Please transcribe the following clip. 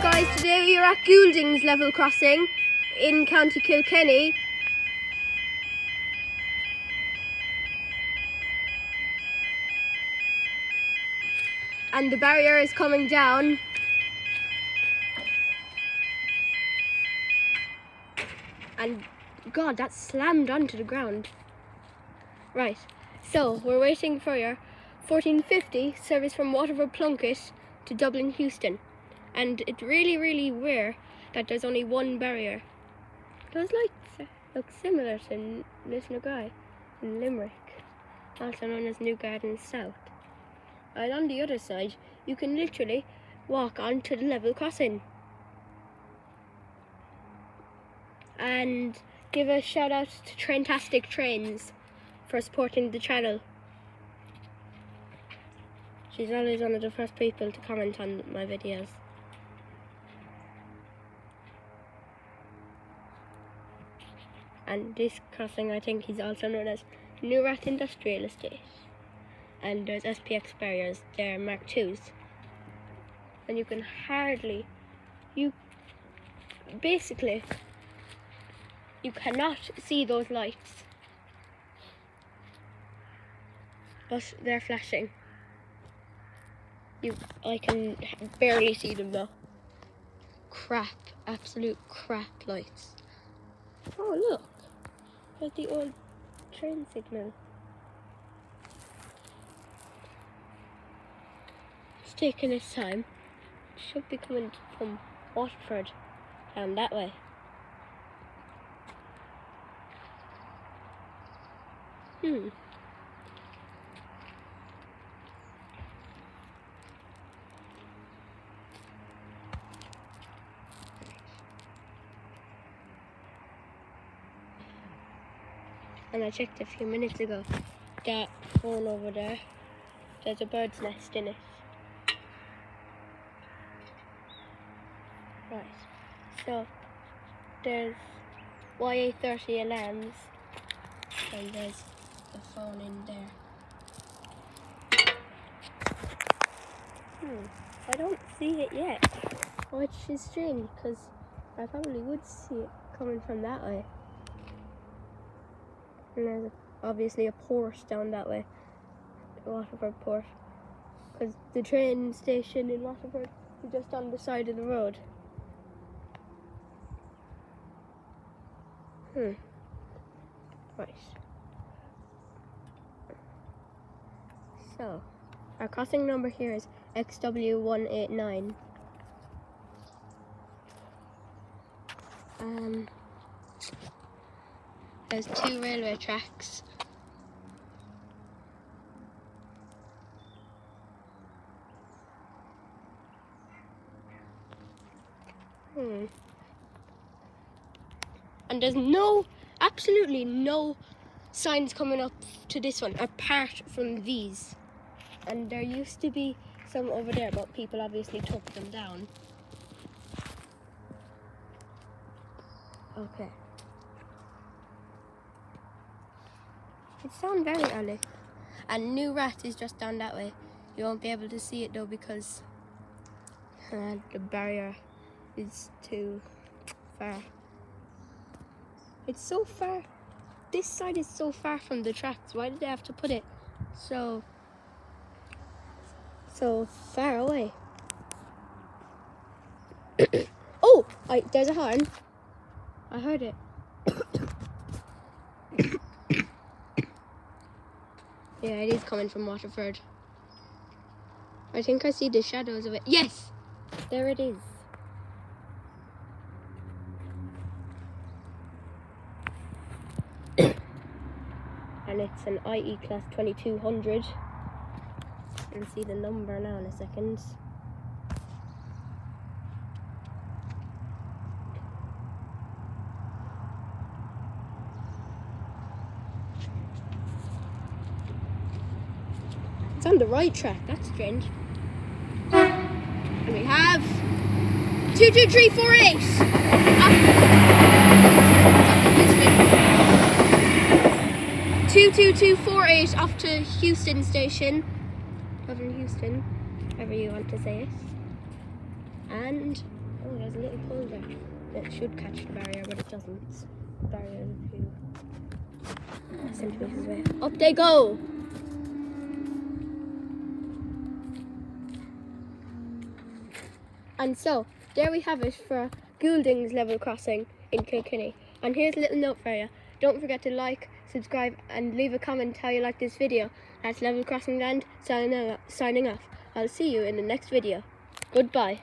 guys, today we are at Goulding's level crossing in County Kilkenny. And the barrier is coming down. And God, that slammed onto the ground. Right, so we're waiting for your 1450 service from Waterford Plunkett to Dublin Houston. And it's really rare that there's only one barrier. Those lights look similar to Lisnaguy in Limerick, also known as New Garden South. And on the other side, you can literally walk onto the level crossing. And give a shout out to Traintastic Trains for supporting the channel. She's always one of the first people to comment on my videos. And this crossing, I think, is also known as New Rat Industrial Estate. And there's SPX barriers there, Mark IIs. And you can hardly, basically, you cannot see those lights. But they're flashing. I can barely see them though. Crap, absolute crap lights. Oh look, there's the old train signal. It's taking its time. It should be coming from Waterford down that way. And I checked a few minutes ago, that one over there, there's a bird's nest in it. Right, so there's YA30 alarms, and there's the phone in there. I don't see it yet, which is strange because I probably would see it coming from that way. And there's obviously a port down that way, Waterford Port, because the train station in Waterford is just on the side of the road. Right. So, our crossing number here is XW189. There's 2 railway tracks. And there's absolutely no signs coming up to this one apart from these. And there used to be some over there, but people obviously took them down. Okay. It's down very early. And New Rat is just down that way. You won't be able to see it though because the barrier is too far. It's so far. This side is so far from the tracks. Why did they have to put it so far away? Oh, there's a horn. I heard it. Yeah, it is coming from Waterford. I think I see the shadows of it. Yes! There it is. And it's an IE class 2200. You'll see the number now in a second. It's on the right track, that's strange. And we have 22348. 22248 off to Houston Station. Dublin Houston, however you want to say it. And there's a little pole there. It should catch the barrier, but it doesn't. It's the barrier is a few centimeters away. Up they go! And so, there we have it for Goulding's level crossing in Kilkenny. And here's a little note for you. Don't forget to like, subscribe and leave a comment how you like this video. That's Level Crossing Land signing off. I'll see you in the next video. Goodbye.